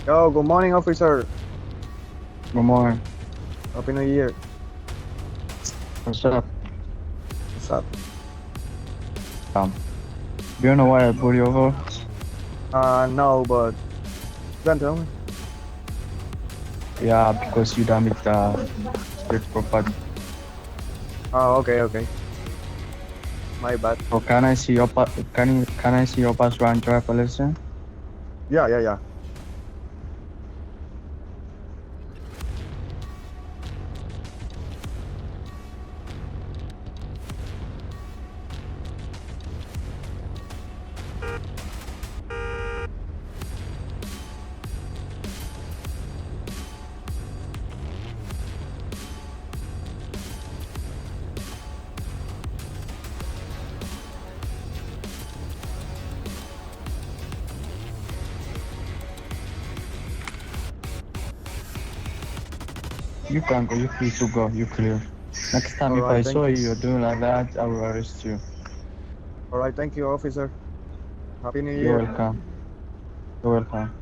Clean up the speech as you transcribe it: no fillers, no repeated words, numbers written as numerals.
Yo, good morning, officer. Good morning. Happy New Year. What's up? What's up? Um, do you know why I pulled you over? No, but you can tell me. Yeah, because you damaged the state property. Oh, okay, okay. My bad. So can I see your can I see your passport and driver license? Yeah, yeah, yeah. You can go. You free to go. You clear. Next time, All if right, I thank saw you. you doing like that, I will arrest you. All right, thank you, officer. Happy New You're Year. welcome. You're welcome.